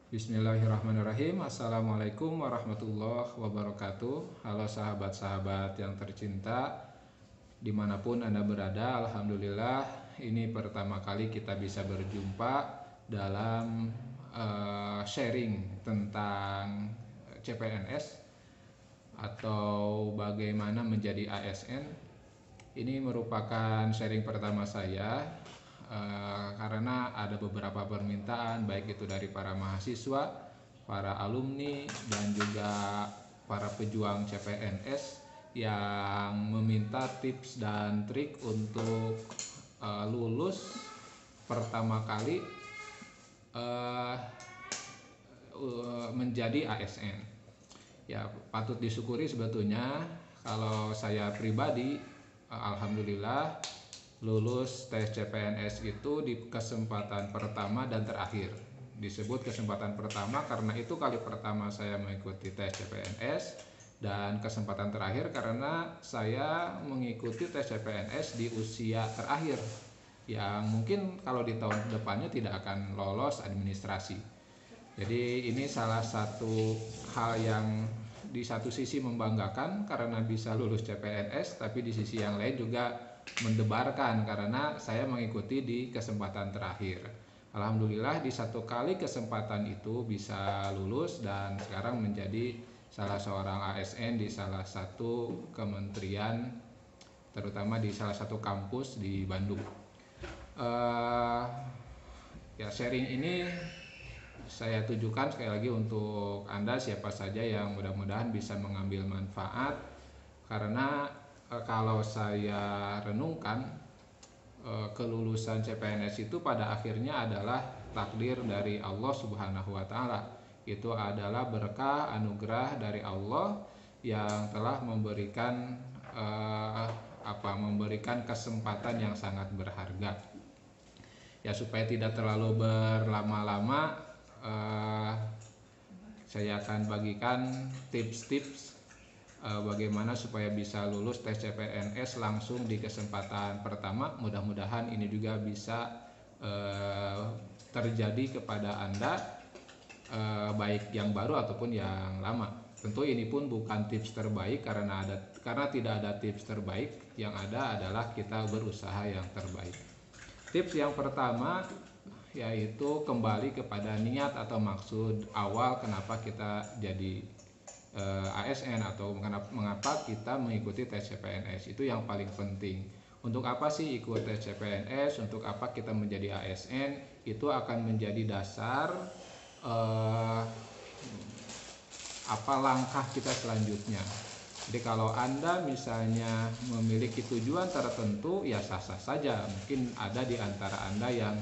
Bismillahirrahmanirrahim. Assalamualaikum warahmatullahi wabarakatuh. Halo sahabat-sahabat yang tercinta, dimanapun Anda berada. Alhamdulillah, ini pertama kali kita bisa berjumpa dalam sharing tentang CPNS atau bagaimana menjadi ASN. Ini merupakan sharing pertama saya, karena ada beberapa permintaan baik itu dari para mahasiswa, para alumni, dan juga para pejuang CPNS yang meminta tips dan trik untuk lulus pertama kali menjadi ASN. Ya, patut disyukuri sebetulnya kalau saya pribadi, alhamdulillah lulus tes CPNS itu di kesempatan pertama dan terakhir. Disebut kesempatan pertama karena itu kali pertama saya mengikuti tes CPNS, dan kesempatan terakhir karena saya mengikuti tes CPNS di usia terakhir yang mungkin kalau di tahun depannya tidak akan lolos administrasi. Jadi ini salah satu hal yang di satu sisi membanggakan karena bisa lulus CPNS, tapi di sisi yang lain juga mendebarkan karena saya mengikuti di kesempatan terakhir. Alhamdulillah di satu kali kesempatan itu bisa lulus dan sekarang menjadi salah seorang ASN di salah satu kementerian, terutama di salah satu kampus di Bandung. Ya, sharing ini saya tujukan sekali lagi untuk Anda siapa saja yang mudah-mudahan bisa mengambil manfaat, karena kalau saya renungkan, kelulusan CPNS itu pada akhirnya adalah takdir dari Allah Subhanahu wa Ta'ala. Itu adalah berkah anugerah dari Allah yang telah memberikan memberikan kesempatan yang sangat berharga. Ya, supaya tidak terlalu berlama-lama, saya akan bagikan tips-tips bagaimana supaya bisa lulus tes CPNS langsung di kesempatan pertama. Mudah-mudahan ini juga bisa terjadi kepada Anda, baik yang baru ataupun yang lama. Tentu ini pun bukan tips terbaik karena tidak ada tips terbaik, yang ada adalah kita berusaha yang terbaik. Tips yang pertama yaitu kembali kepada niat atau maksud awal kenapa kita jadi ASN atau mengapa kita mengikuti tes CPNS. Itu yang paling penting. Untuk apa sih ikut tes CPNS? Untuk apa kita menjadi ASN? Itu akan menjadi dasar apa langkah kita selanjutnya. Jadi kalau Anda misalnya memiliki tujuan tertentu, ya sah-sah saja. Mungkin ada di antara Anda yang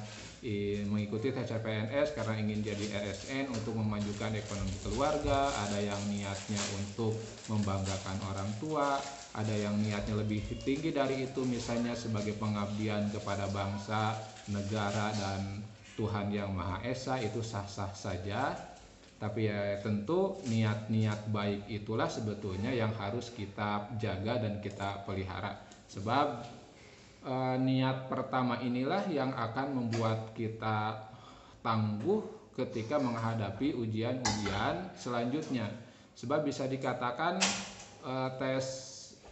mengikuti tes CPNS karena ingin jadi ASN untuk memajukan ekonomi keluarga, ada yang niatnya untuk membanggakan orang tua, ada yang niatnya lebih tinggi dari itu, misalnya sebagai pengabdian kepada bangsa, negara, dan Tuhan Yang Maha Esa. Itu sah-sah saja. Tapi ya tentu niat-niat baik itulah sebetulnya yang harus kita jaga dan kita pelihara. Sebab niat pertama inilah yang akan membuat kita tangguh ketika menghadapi ujian-ujian selanjutnya. Sebab bisa dikatakan tes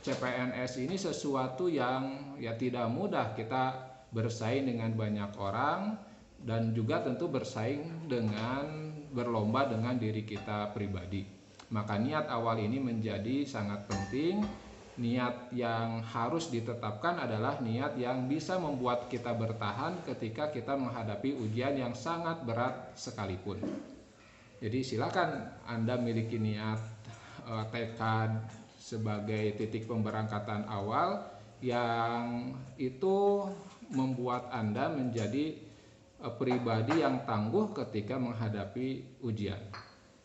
CPNS ini sesuatu yang ya tidak mudah. Kita bersaing dengan banyak orang dan juga tentu bersaing dengan berlomba dengan diri kita pribadi. Maka niat awal ini menjadi sangat penting. Niat yang harus ditetapkan adalah niat yang bisa membuat kita bertahan ketika kita menghadapi ujian yang sangat berat sekalipun. Jadi silakan Anda miliki niat, tekad sebagai titik pemberangkatan awal yang itu membuat Anda menjadi pribadi yang tangguh ketika menghadapi ujian.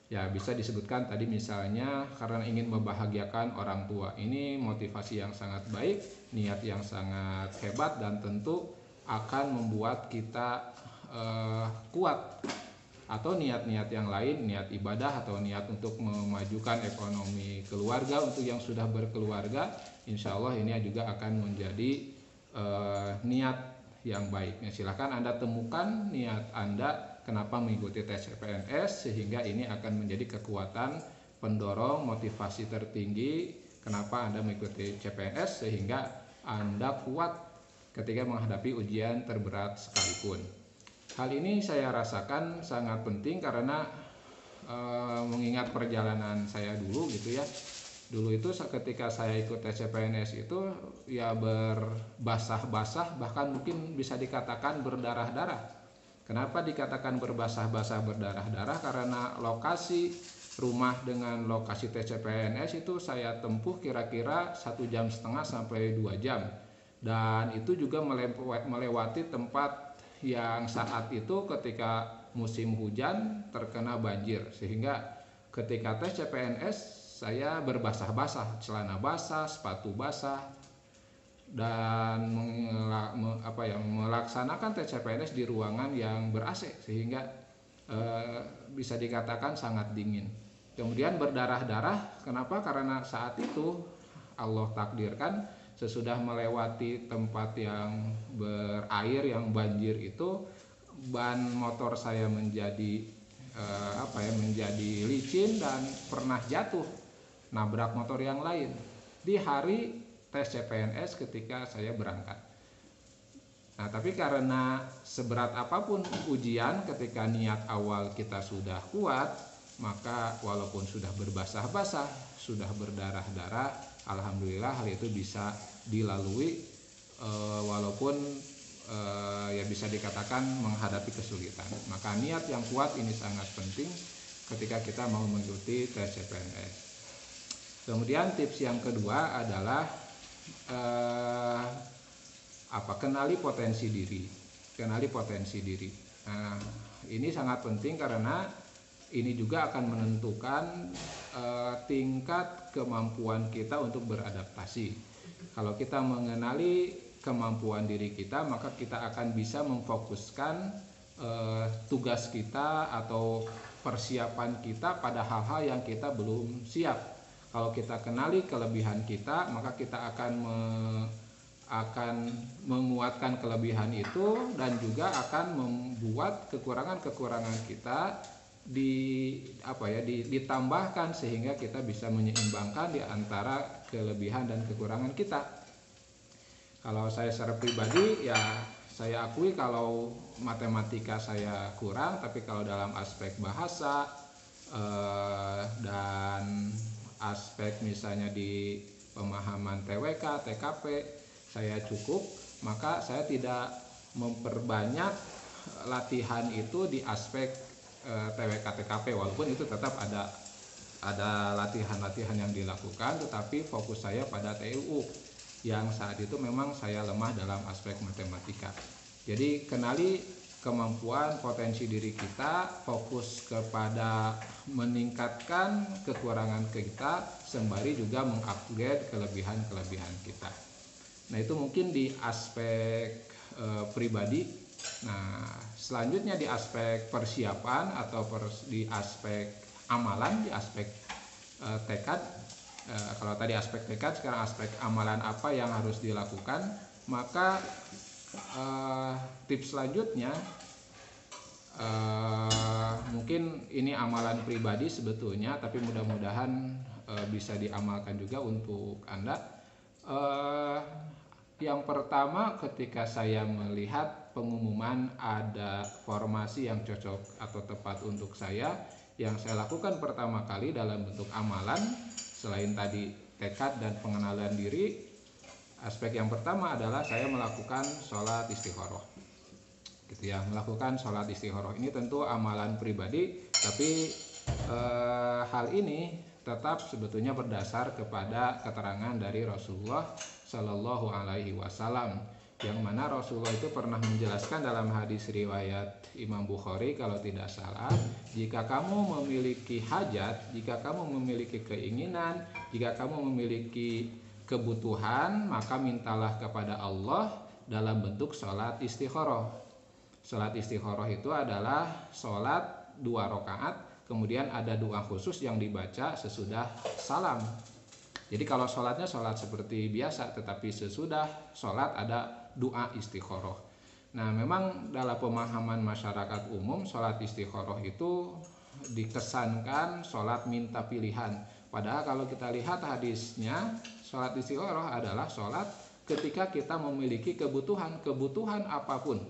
Ya, bisa disebutkan tadi misalnya karena ingin membahagiakan orang tua. Ini motivasi yang sangat baik, niat yang sangat hebat, dan tentu akan membuat kita kuat. Atau niat-niat yang lain, niat ibadah atau niat untuk memajukan ekonomi keluarga untuk yang sudah berkeluarga, insya Allah ini juga akan menjadi niat yang baik. Silakan Anda temukan niat Anda kenapa mengikuti tes CPNS, sehingga ini akan menjadi kekuatan pendorong motivasi tertinggi kenapa Anda mengikuti CPNS, sehingga Anda kuat ketika menghadapi ujian terberat sekalipun. Hal ini saya rasakan sangat penting karena mengingat perjalanan saya dulu gitu ya. Dulu itu ketika saya ikut tes CPNS itu ya berbasah-basah, bahkan mungkin bisa dikatakan berdarah-darah. Kenapa dikatakan berbasah-basah berdarah-darah? Karena lokasi rumah dengan lokasi tes CPNS itu saya tempuh kira-kira 1,5 jam sampai 2 jam. Dan itu juga melewati tempat yang saat itu ketika musim hujan terkena banjir. Sehingga ketika tes CPNS saya berbasah-basah, celana basah, sepatu basah, dan melaksanakan tes CPNS di ruangan yang ber-AC sehingga bisa dikatakan sangat dingin. Kemudian berdarah-darah, kenapa? Karena saat itu Allah takdirkan sesudah melewati tempat yang berair, yang banjir itu, ban motor saya menjadi menjadi licin dan pernah jatuh nabrak motor yang lain di hari tes CPNS ketika saya berangkat. Nah, tapi karena seberat apapun ujian, ketika niat awal kita sudah kuat, maka walaupun sudah berbasah-basah, sudah berdarah-darah, alhamdulillah hal itu bisa dilalui, walaupun ya bisa dikatakan menghadapi kesulitan. Maka niat yang kuat ini sangat penting ketika kita mau mengikuti tes CPNS. Kemudian tips yang kedua adalah kenali potensi diri. Kenali potensi diri. Nah, ini sangat penting karena ini juga akan menentukan tingkat kemampuan kita untuk beradaptasi. Kalau kita mengenali kemampuan diri kita, maka kita akan bisa memfokuskan tugas kita atau persiapan kita pada hal-hal yang kita belum siap. Kalau kita kenali kelebihan kita, maka kita akan menguatkan kelebihan itu dan juga akan membuat kekurangan-kekurangan kita ditambahkan sehingga kita bisa menyeimbangkan di antara kelebihan dan kekurangan kita. Kalau saya secara pribadi ya saya akui kalau matematika saya kurang, tapi kalau dalam aspek bahasa dan aspek misalnya di pemahaman TWK, TKP saya cukup, maka saya tidak memperbanyak latihan itu di aspek TWK, TKP, walaupun itu tetap ada latihan-latihan yang dilakukan, tetapi fokus saya pada TUU yang saat itu memang saya lemah dalam aspek matematika. Jadi kenali kemampuan potensi diri kita, fokus kepada meningkatkan kekurangan kita sembari juga mengupgrade kelebihan-kelebihan kita. Nah, itu mungkin di aspek pribadi. Nah, selanjutnya di aspek persiapan atau di aspek amalan, di aspek tekad. Kalau tadi aspek tekad, sekarang aspek amalan apa yang harus dilakukan. Maka tips selanjutnya mungkin ini amalan pribadi sebetulnya, tapi mudah-mudahan bisa diamalkan juga untuk Anda. Yang pertama, ketika saya melihat pengumuman ada formasi yang cocok atau tepat untuk saya, yang saya lakukan pertama kali dalam bentuk amalan, selain tadi tekad dan pengenalan diri, aspek yang pertama adalah saya melakukan sholat istikharah. Gitu ya, melakukan sholat istikharah ini tentu amalan pribadi, tapi hal ini tetap sebetulnya berdasar kepada keterangan dari Rasulullah Shallallahu Alaihi Wasallam, yang mana Rasulullah itu pernah menjelaskan dalam hadis riwayat Imam Bukhari kalau tidak salah, jika kamu memiliki hajat, jika kamu memiliki keinginan, jika kamu memiliki kebutuhan, maka mintalah kepada Allah dalam bentuk sholat istikharah. Sholat istikharah itu adalah sholat 2 rakaat, kemudian ada doa khusus yang dibaca sesudah salam. Jadi kalau sholatnya sholat seperti biasa, tetapi sesudah sholat ada doa istikharah. Nah, memang dalam pemahaman masyarakat umum sholat istikharah itu dikesankan sholat minta pilihan. Padahal kalau kita lihat hadisnya, sholat istikharah adalah sholat ketika kita memiliki kebutuhan apapun,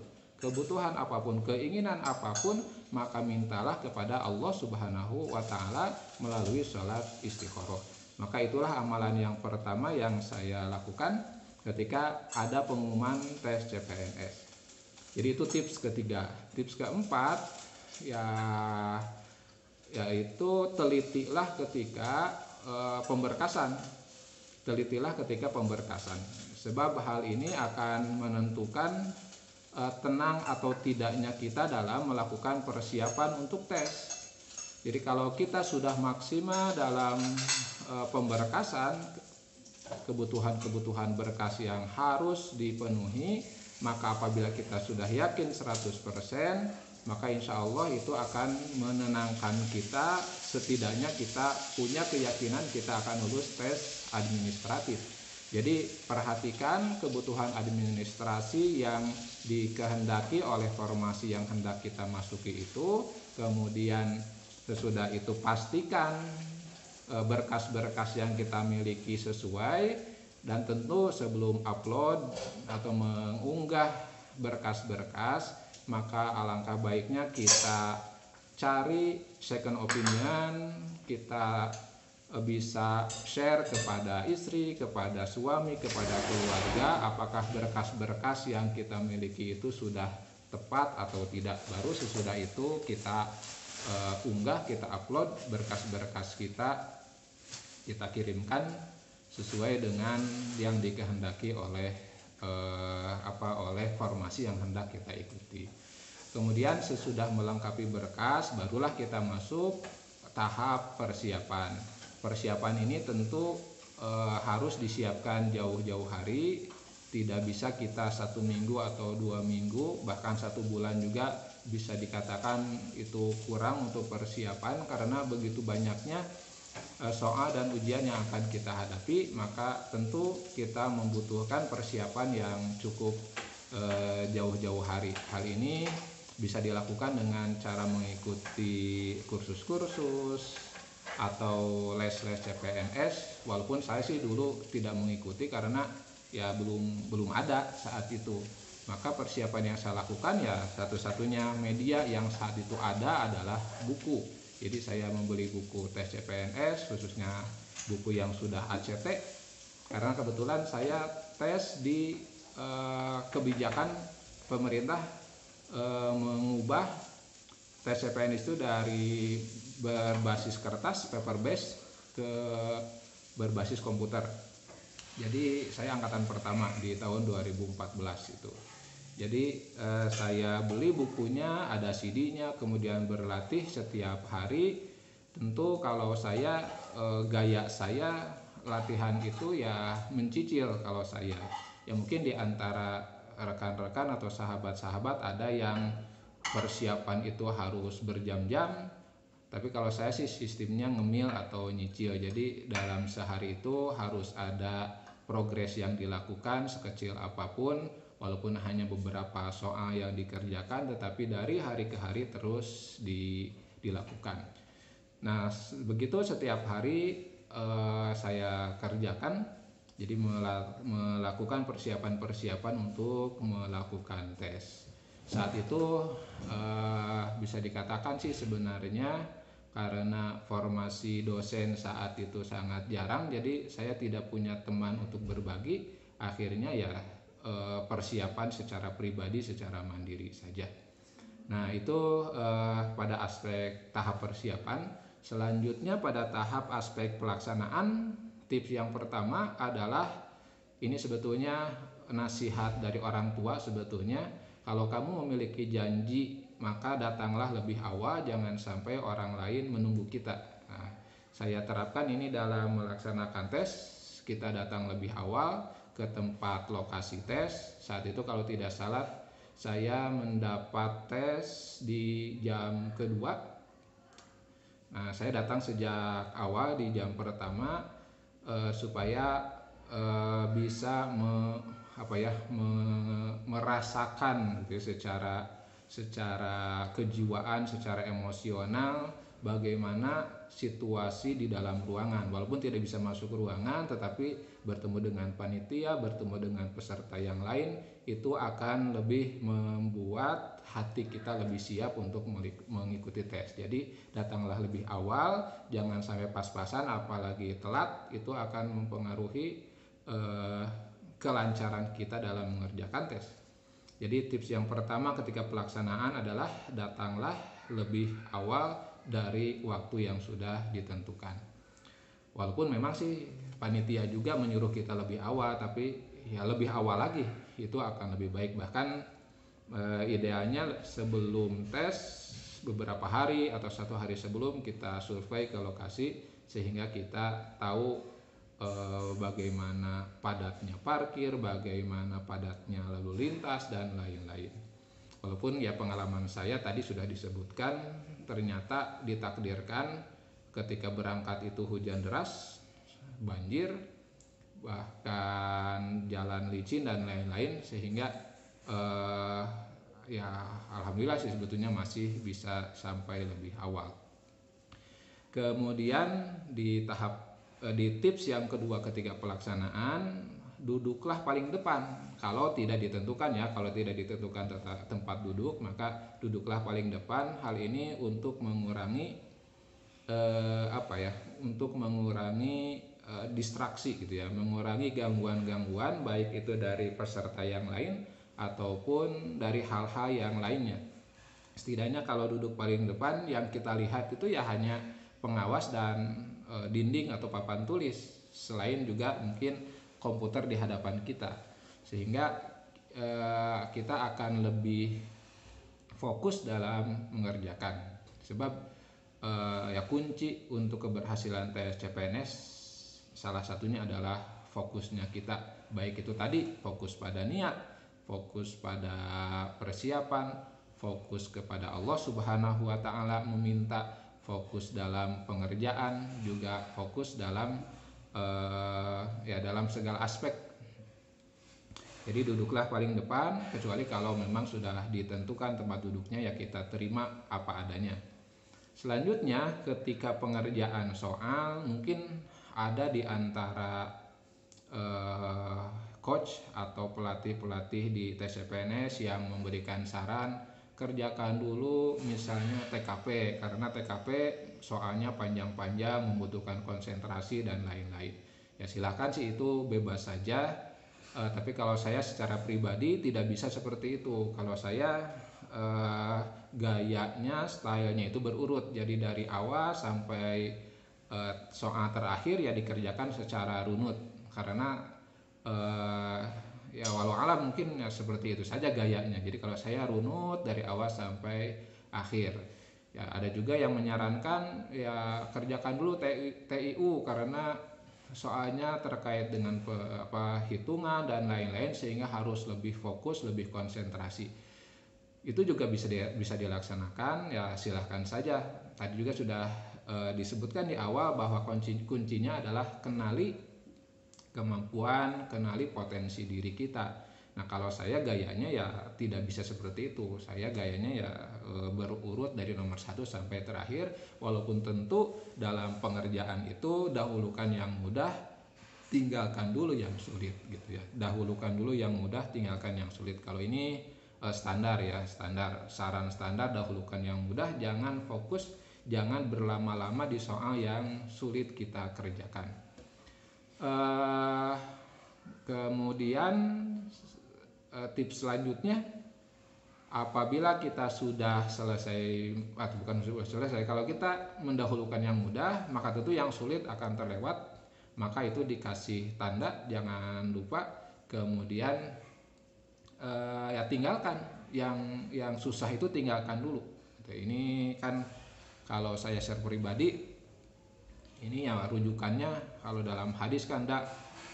keinginan apapun, maka mintalah kepada Allah Subhanahu wa Ta'ala melalui sholat istikharah. Maka itulah amalan yang pertama yang saya lakukan ketika ada pengumuman tes CPNS. Jadi itu tips ketiga. Tips keempat ya yaitu telitilah ketika pemberkasan. Telitilah ketika pemberkasan. Sebab hal ini akan menentukan tenang atau tidaknya kita dalam melakukan persiapan untuk tes. Jadi kalau kita sudah maksimal dalam pemberkasan, kebutuhan-kebutuhan berkas yang harus dipenuhi, maka apabila kita sudah yakin 100%, maka insya Allah itu akan menenangkan kita, setidaknya kita punya keyakinan kita akan lulus tes administratif. Jadi perhatikan kebutuhan administrasi yang dikehendaki oleh formasi yang hendak kita masuki itu, kemudian sesudah itu pastikan berkas-berkas yang kita miliki sesuai, dan tentu sebelum upload atau mengunggah berkas-berkas, maka alangkah baiknya kita cari second opinion, kita bisa share kepada istri, kepada suami, kepada keluarga, apakah berkas-berkas yang kita miliki itu sudah tepat atau tidak. Baru sesudah itu kita unggah, kita upload berkas-berkas kita kirimkan sesuai dengan yang dikehendaki oleh oleh formasi yang hendak kita ikuti. Kemudian sesudah melengkapi berkas, barulah kita masuk tahap persiapan. Persiapan ini tentu harus disiapkan jauh-jauh hari, tidak bisa kita 1 minggu atau 2 minggu, bahkan 1 bulan juga bisa dikatakan itu kurang untuk persiapan, karena begitu banyaknya soal dan ujian yang akan kita hadapi, maka tentu kita membutuhkan persiapan yang cukup jauh-jauh hari. Hal ini bisa dilakukan dengan cara mengikuti kursus-kursus atau les-les CPNS, walaupun saya sih dulu tidak mengikuti karena ya belum ada saat itu. Maka persiapan yang saya lakukan ya satu-satunya media yang saat itu ada adalah buku. Jadi saya membeli buku tes CPNS, khususnya buku yang sudah ACT, karena kebetulan saya tes di kebijakan pemerintah mengubah tes CPNS itu dari berbasis kertas paper base ke berbasis komputer. Jadi saya angkatan pertama di tahun 2014 itu. Jadi saya beli bukunya, ada CD-nya, kemudian berlatih setiap hari. Tentu kalau saya gaya saya latihan itu ya mencicil. Kalau saya ya mungkin di antara rekan-rekan atau sahabat-sahabat ada yang persiapan itu harus berjam-jam, tapi kalau saya sih sistemnya ngemil atau nyicil. Jadi dalam sehari itu harus ada progres yang dilakukan sekecil apapun, walaupun hanya beberapa soal yang dikerjakan, tetapi dari hari ke hari terus dilakukan. Nah, begitu setiap hari saya kerjakan, jadi melakukan persiapan-persiapan untuk melakukan tes. Saat itu bisa dikatakan sih sebenarnya karena formasi dosen saat itu sangat jarang, jadi saya tidak punya teman untuk berbagi. Akhirnya ya persiapan secara pribadi, secara mandiri saja. Nah itu pada aspek tahap persiapan. Selanjutnya pada tahap aspek pelaksanaan, tips yang pertama adalah, ini sebetulnya nasihat dari orang tua sebetulnya, kalau kamu memiliki janji maka datanglah lebih awal, jangan sampai orang lain menunggu kita. Nah, saya terapkan ini dalam melaksanakan tes. Kita datang lebih awal ke tempat lokasi tes. Saat itu kalau tidak salah saya mendapat tes di jam kedua. Nah, saya datang sejak awal di jam pertama supaya bisa merasakan gitu, secara kejiwaan, secara emosional bagaimana situasi di dalam ruangan, walaupun tidak bisa masuk ke ruangan tetapi bertemu dengan panitia, bertemu dengan peserta yang lain, itu akan lebih membuat hati kita lebih siap untuk mengikuti tes. Jadi datanglah lebih awal, jangan sampai pas-pasan, apalagi telat, itu akan mempengaruhi kelancaran kita dalam mengerjakan tes. Jadi tips yang pertama ketika pelaksanaan adalah datanglah lebih awal dari waktu yang sudah ditentukan. Walaupun memang sih panitia juga menyuruh kita lebih awal, tapi ya lebih awal lagi itu akan lebih baik. Bahkan idealnya sebelum tes beberapa hari atau 1 hari sebelum kita survei ke lokasi, sehingga kita tahu bagaimana padatnya parkir, bagaimana padatnya lalu lintas, dan lain-lain. Walaupun ya pengalaman saya tadi sudah disebutkan, ternyata ditakdirkan ketika berangkat itu hujan deras, banjir, bahkan jalan licin dan lain-lain, sehingga ya alhamdulillah sih sebetulnya masih bisa sampai lebih awal. Kemudian di tips yang kedua ketika pelaksanaan, duduklah paling depan. Kalau tidak ditentukan tempat duduk, maka duduklah paling depan. Hal ini untuk mengurangi distraksi gitu ya, mengurangi gangguan-gangguan baik itu dari peserta yang lain ataupun dari hal-hal yang lainnya. Setidaknya kalau duduk paling depan, yang kita lihat itu ya hanya pengawas dan dinding atau papan tulis, selain juga mungkin komputer di hadapan kita, sehingga kita akan lebih fokus dalam mengerjakan. Sebab ya kunci untuk keberhasilan tes CPNS salah satunya adalah fokusnya kita, baik itu tadi fokus pada niat, fokus pada persiapan, fokus kepada Allah Subhanahu wa Ta'ala meminta, fokus dalam pengerjaan, juga fokus dalam dalam segala aspek. Jadi duduklah paling depan, kecuali kalau memang sudah ditentukan tempat duduknya, ya kita terima apa adanya. Selanjutnya ketika pengerjaan soal, mungkin ada di antara coach atau pelatih-pelatih di tes CPNS yang memberikan saran, kerjakan dulu misalnya TKP, karena TKP soalnya panjang-panjang, membutuhkan konsentrasi dan lain-lain. Ya silakan sih, itu bebas saja. Tapi kalau saya secara pribadi tidak bisa seperti itu. Kalau saya gayanya, stylenya itu berurut. Jadi dari awal sampai soal terakhir ya dikerjakan secara runut. Karena ya walau alam mungkin ya seperti itu saja gayanya. Jadi kalau saya runut dari awal sampai akhir. Ya ada juga yang menyarankan ya kerjakan dulu TIU karena soalnya terkait dengan hitungan dan lain-lain, sehingga harus lebih fokus, lebih konsentrasi. Itu juga bisa dilaksanakan, ya silahkan saja. Tadi juga sudah disebutkan di awal bahwa kuncinya adalah kenali kemampuan, kenali potensi diri kita. Nah kalau saya gayanya ya tidak bisa seperti itu. Saya gayanya ya berurut dari nomor 1 sampai terakhir. Walaupun tentu dalam pengerjaan itu dahulukan yang mudah, tinggalkan dulu yang sulit gitu ya. Dahulukan dulu yang mudah, tinggalkan yang sulit. Kalau ini standar ya, saran standar, dahulukan yang mudah, jangan fokus, jangan berlama-lama di soal yang sulit kita kerjakan. Kemudian tips selanjutnya, apabila kita sudah selesai atau bukan selesai, kalau kita mendahulukan yang mudah, maka tentu yang sulit akan terlewat, maka itu dikasih tanda, jangan lupa. Kemudian ya tinggalkan yang susah, itu tinggalkan dulu. Ini kan kalau saya share pribadi, ini ya rujukannya kalau dalam hadis kan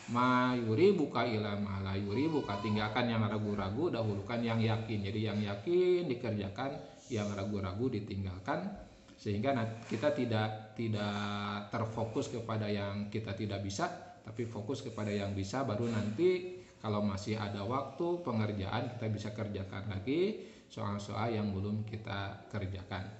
ma yuri buka ila ma la yuri buka, tinggalkan yang ragu-ragu, dahulukan yang yakin. Jadi yang yakin dikerjakan, yang ragu-ragu ditinggalkan, sehingga kita tidak terfokus kepada yang kita tidak bisa, tapi fokus kepada yang bisa. Baru nanti Kalau masih ada waktu pengerjaan, kita bisa kerjakan lagi soal-soal yang belum kita kerjakan.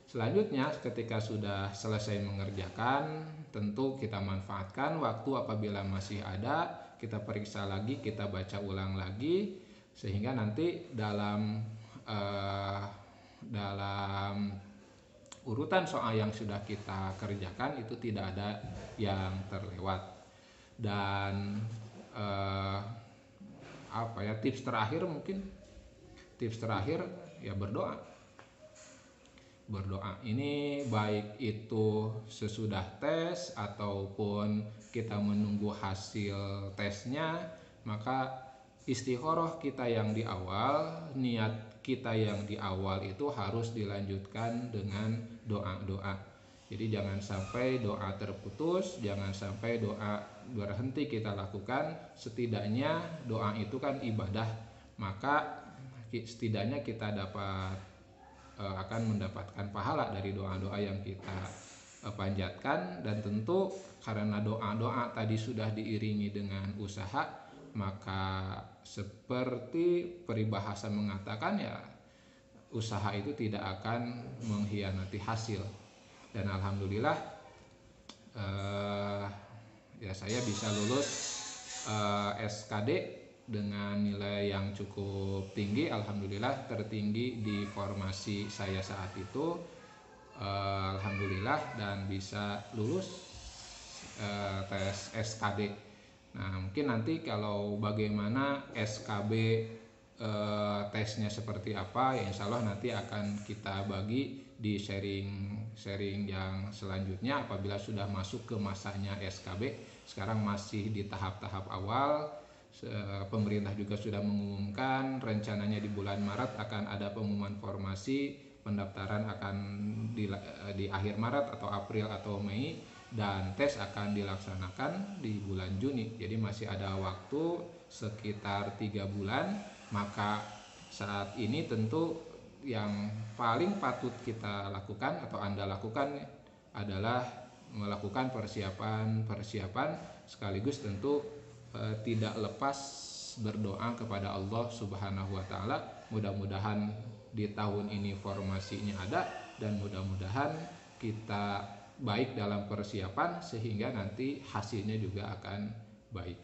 Selanjutnya, ketika sudah selesai mengerjakan, tentu kita manfaatkan waktu apabila masih ada, kita periksa lagi, kita baca ulang lagi, sehingga nanti dalam urutan soal yang sudah kita kerjakan itu tidak ada yang terlewat. Dan tips terakhir ya berdoa. Ini baik itu sesudah tes ataupun kita menunggu hasil tesnya, maka istikharah kita yang di awal, niat kita yang di awal itu harus dilanjutkan dengan doa-doa. Jadi jangan sampai doa terputus, jangan sampai doa berhenti kita lakukan. Setidaknya doa itu kan ibadah, maka setidaknya kita akan mendapatkan pahala dari doa-doa yang kita panjatkan. Dan tentu karena doa-doa tadi sudah diiringi dengan usaha, maka seperti peribahasa mengatakan, ya usaha itu tidak akan mengkhianati hasil. Dan alhamdulillah ya saya bisa lulus SKD dengan nilai yang cukup tinggi, alhamdulillah tertinggi di formasi saya saat itu, alhamdulillah, dan bisa lulus tes SKD. Nah, mungkin nanti kalau bagaimana SKB tesnya seperti apa, ya insya Allah nanti akan kita bagi di sharing yang selanjutnya apabila sudah masuk ke masanya SKB. Sekarang masih di tahap-tahap awal. Pemerintah juga sudah mengumumkan rencananya di bulan Maret akan ada pengumuman formasi, pendaftaran akan di akhir Maret atau April atau Mei, dan tes akan dilaksanakan di bulan Juni. Jadi masih ada waktu sekitar 3 bulan. Maka saat ini tentu yang paling patut kita lakukan atau Anda lakukan adalah melakukan persiapan sekaligus tentu tidak lepas berdoa kepada Allah Subhanahu wa taala. Mudah-mudahan di tahun ini formasinya ada, dan mudah-mudahan kita baik dalam persiapan sehingga nanti hasilnya juga akan baik.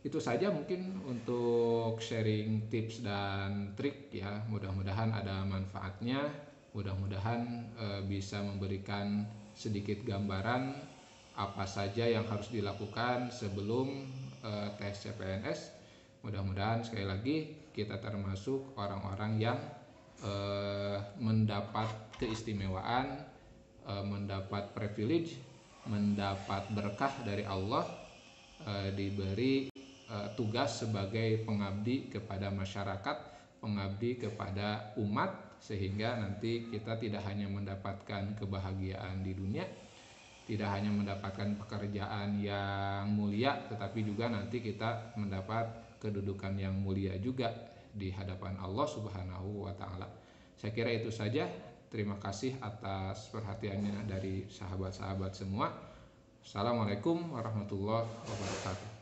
Itu saja mungkin untuk sharing tips dan trik ya. Mudah-mudahan ada manfaatnya, mudah-mudahan bisa memberikan sedikit gambaran apa saja yang harus dilakukan sebelum tes CPNS. Mudah-mudahan sekali lagi kita termasuk orang-orang yang mendapat keistimewaan, mendapat privilege, mendapat berkah dari Allah, diberi tugas sebagai pengabdi kepada masyarakat, pengabdi kepada umat, sehingga nanti kita tidak hanya mendapatkan kebahagiaan di dunia, tidak hanya mendapatkan pekerjaan yang mulia, tetapi juga nanti kita mendapat kedudukan yang mulia juga di hadapan Allah Subhanahu wa taala. Saya kira itu saja. Terima kasih atas perhatiannya dari sahabat-sahabat semua. Assalamualaikum warahmatullahi wabarakatuh.